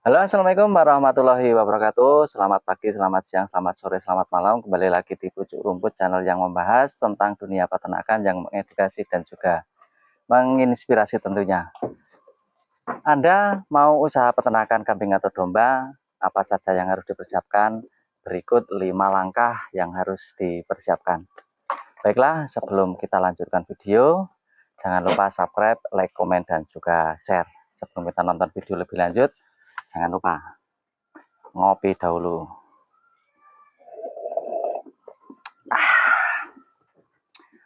Halo, assalamualaikum warahmatullahi wabarakatuh. Selamat pagi, selamat siang, selamat sore, selamat malam. Kembali lagi di Pucuk Rumput, channel yang membahas tentang dunia peternakan yang mengedukasi dan juga menginspirasi tentunya. Anda mau usaha peternakan kambing atau domba, apa saja yang harus dipersiapkan? Berikut 5 langkah yang harus dipersiapkan. Baiklah, sebelum kita lanjutkan video, jangan lupa subscribe, like, komen, dan juga share. Sebelum kita nonton video lebih lanjut, jangan lupa ngopi dahulu.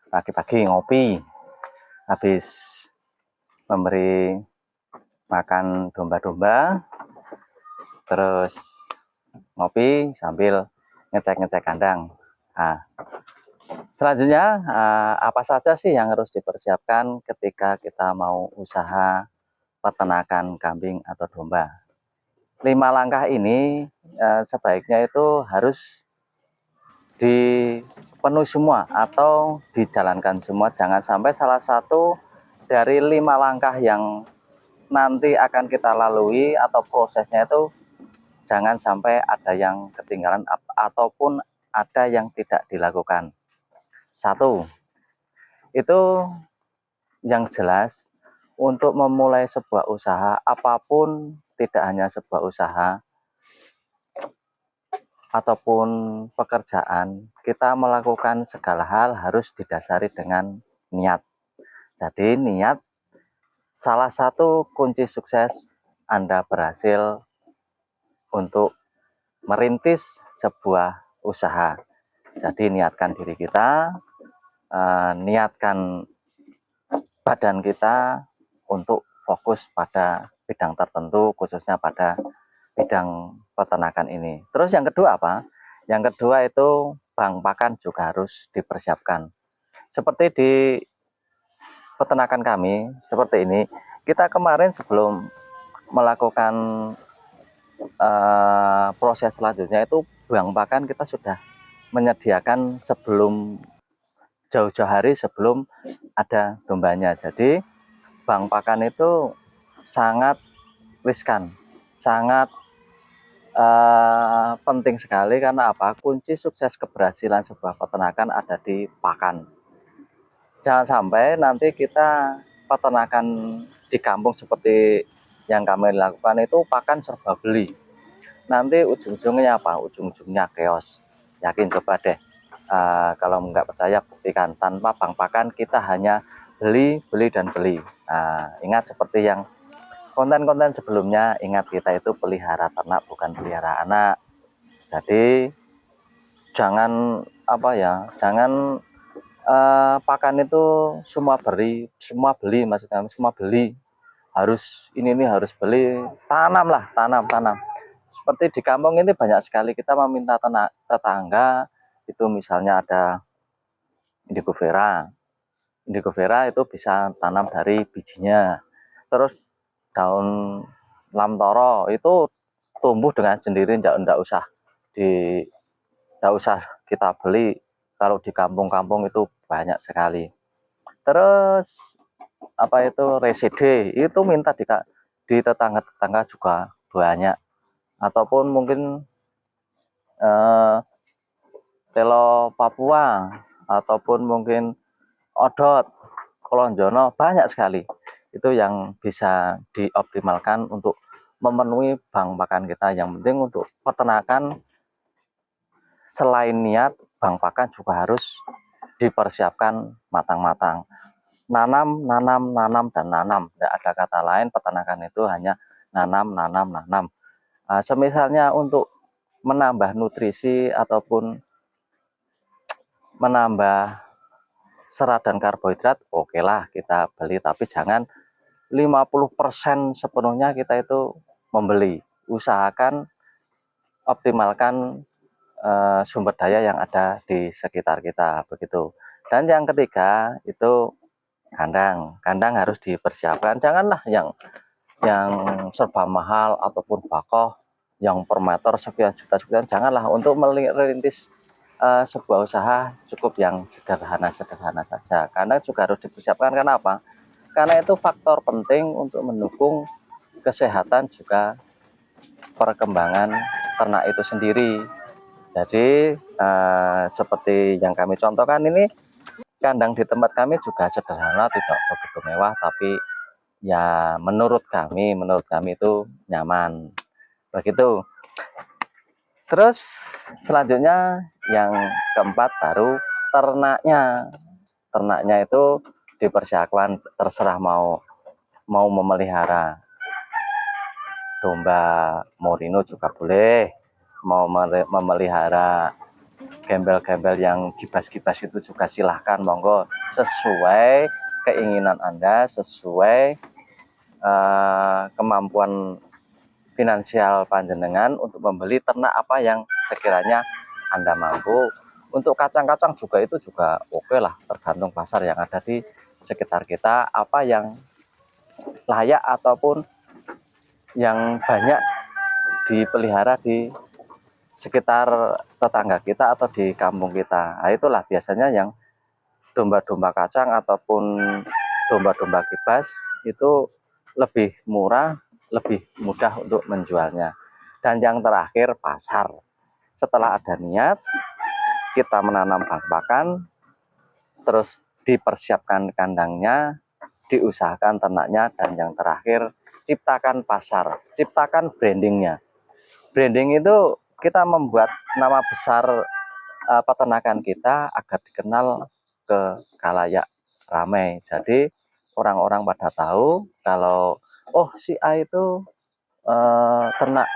Pagi-pagi ngopi, habis memberi makan domba-domba, terus ngopi sambil ngecek-ngecek kandang. Nah, selanjutnya apa saja sih yang harus dipersiapkan ketika kita mau usaha peternakan kambing atau domba? 5 langkah ini sebaiknya itu harus dipenuhi semua atau dijalankan semua. Jangan sampai salah satu dari 5 langkah yang nanti akan kita lalui atau prosesnya itu jangan sampai ada yang ketinggalan ataupun ada yang tidak dilakukan. Satu, itu yang jelas untuk memulai sebuah usaha apapun, tidak hanya sebuah usaha ataupun pekerjaan, kita melakukan segala hal harus didasari dengan niat. Jadi niat salah satu kunci sukses Anda berhasil untuk merintis sebuah usaha. Jadi niatkan diri kita, niatkan badan kita untuk fokus pada bidang tertentu, khususnya pada bidang peternakan ini. Terus yang kedua apa? Yang kedua itu bank pakan juga harus dipersiapkan. Seperti di peternakan kami, seperti ini, kita kemarin sebelum melakukan proses selanjutnya itu bank pakan kita sudah menyediakan sebelum jauh-jauh hari sebelum ada dombanya. Jadi bank pakan itu sangat riskan, sangat penting sekali karena apa? Kunci sukses keberhasilan sebuah peternakan ada di pakan. Jangan sampai nanti kita peternakan di kampung seperti yang kami lakukan itu pakan serba beli. Nanti ujung-ujungnya apa? Ujung-ujungnya chaos. Yakin coba deh. Kalau nggak percaya buktikan, tanpa bank pakan kita hanya beli, beli dan beli. Ingat seperti yang konten-konten sebelumnya, ingat kita itu pelihara ternak bukan pelihara anak. Jadi jangan jangan pakan itu semua beli maksudnya, semua beli harus ini harus beli. Tanam. Seperti di kampung ini banyak sekali kita meminta tetangga itu, misalnya ada indigo vera. Indigo vera itu bisa tanam dari bijinya. Terus daun lamtoro itu tumbuh dengan sendiri, enggak usah kita beli. Kalau di kampung-kampung itu banyak sekali. Terus apa itu resede itu minta di tetangga-tetangga juga banyak, ataupun mungkin telo Papua, ataupun mungkin odot, kolonjono, banyak sekali. Itu yang bisa dioptimalkan untuk memenuhi bank pakan kita. Yang penting untuk peternakan, selain niat, bank pakan juga harus dipersiapkan matang-matang. Nanam, dan nanam. Tidak ada kata lain, peternakan itu hanya nanam. Semisalnya untuk menambah nutrisi ataupun menambah serat dan karbohidrat, oke lah kita beli, tapi jangan 50% sepenuhnya kita itu membeli. Usahakan optimalkan sumber daya yang ada di sekitar kita, begitu. Dan yang ketiga itu kandang harus dipersiapkan. Janganlah yang serba mahal ataupun bakoh yang per meter sekian juta. Janganlah. Untuk merintis sebuah usaha cukup yang sederhana saja. Karena juga harus dipersiapkan. Karena apa? Karena itu faktor penting untuk mendukung kesehatan juga perkembangan ternak itu sendiri. Jadi seperti yang kami contohkan ini, kandang di tempat kami juga sederhana, tidak begitu mewah, tapi ya menurut kami itu nyaman begitu. Terus selanjutnya yang keempat baru ternaknya. Ternaknya itu dipersiapkan, terserah mau memelihara domba merino juga boleh, mau memelihara gembel-gembel yang gibas-gibas itu juga silahkan, monggo, sesuai keinginan Anda, sesuai kemampuan finansial panjenengan untuk membeli ternak apa yang sekiranya Anda mampu. Untuk kacang-kacang juga itu juga oke lah, tergantung pasar yang ada di sekitar kita, apa yang layak ataupun yang banyak dipelihara di sekitar tetangga kita atau di kampung kita. Nah, itulah biasanya yang domba-domba kacang ataupun domba-domba kibas itu lebih murah, lebih mudah untuk menjualnya. Dan yang terakhir pasar. Setelah ada niat, kita menanam bak pakan, terus dipersiapkan kandangnya, diusahakan ternaknya, dan yang terakhir ciptakan pasar, ciptakan brandingnya. Branding itu kita membuat nama besar peternakan kita agar dikenal ke khalayak ramai. Jadi orang-orang pada tahu kalau oh si A itu ternak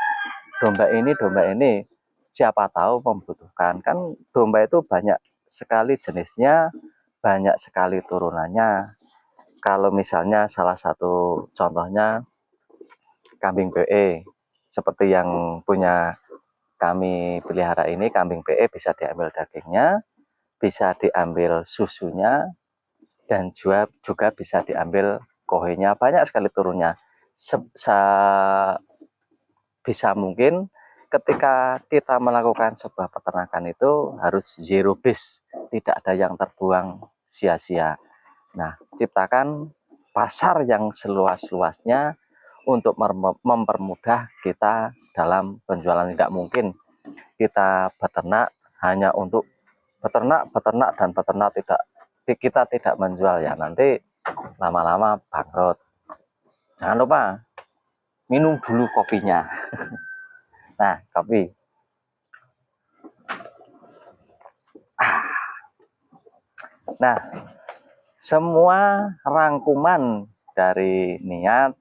domba ini, siapa tahu membutuhkan. Kan domba itu banyak sekali jenisnya, banyak sekali turunannya. Kalau misalnya salah satu contohnya kambing PE, seperti yang punya kami pelihara ini, kambing PE bisa diambil dagingnya, bisa diambil susunya, dan juga bisa diambil kohenya. Banyak sekali turunnya. Bisa mungkin ketika kita melakukan sebuah peternakan itu harus zero waste, tidak ada yang terbuang sia-sia. Nah, ciptakan pasar yang seluas-luasnya untuk mempermudah kita dalam penjualan. Tidak mungkin kita beternak hanya untuk beternak dan beternak, kita tidak menjual, ya nanti lama-lama bangkrut. Jangan lupa minum dulu kopinya. Nah, kopi. Nah, semua rangkuman dari niat,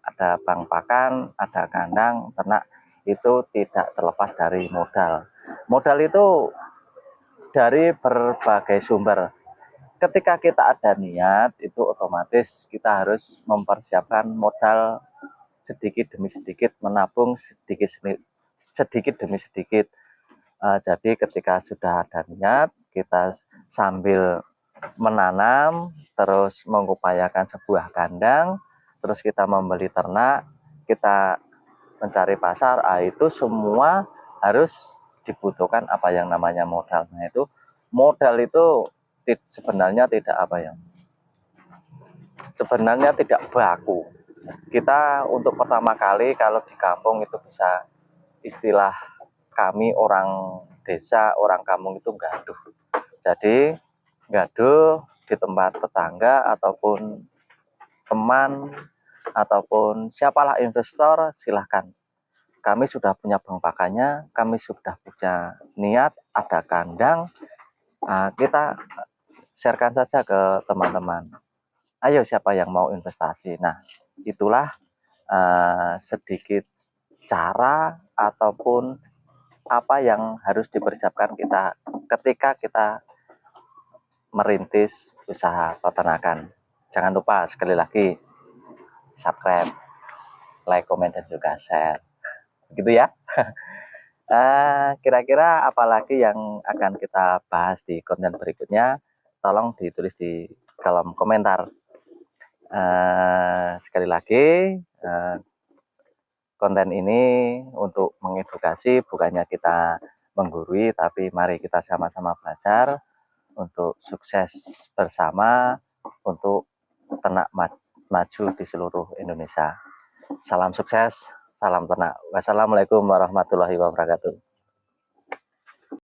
ada bang pakan, ada kandang, ternak, itu tidak terlepas dari modal. Modal itu dari berbagai sumber. Ketika kita ada niat, itu otomatis kita harus mempersiapkan modal sedikit demi sedikit, menabung sedikit demi sedikit. Jadi ketika sudah ada niat, kita sambil menanam, terus mengupayakan sebuah kandang, terus kita membeli ternak, kita mencari pasar, itu semua harus dibutuhkan apa yang namanya modal. Nah, itu modal itu sebenarnya tidak sebenarnya tidak baku. Kita untuk pertama kali kalau di kampung itu bisa, istilah kami orang desa, orang kampung itu gaduh. Jadi gaduh di tempat tetangga ataupun teman ataupun siapalah investor, silahkan. Kami sudah punya bang pakannya, kami sudah punya niat, ada kandang, kita sharekan saja ke teman-teman. Ayo siapa yang mau investasi. Nah, itulah sedikit cara ataupun apa yang harus dipersiapkan kita ketika kita merintis usaha peternakan. Jangan lupa sekali lagi subscribe, like, komen, dan juga share. Begitu ya. Kira-kira apalagi yang akan kita bahas di konten berikutnya, tolong ditulis di kolom komentar. Sekali lagi, konten ini untuk mengedukasi, bukannya kita menggurui, tapi mari kita sama-sama belajar untuk sukses bersama, untuk ternak maju di seluruh Indonesia. Salam sukses, Salam ternak. Wassalamualaikum warahmatullahi wabarakatuh.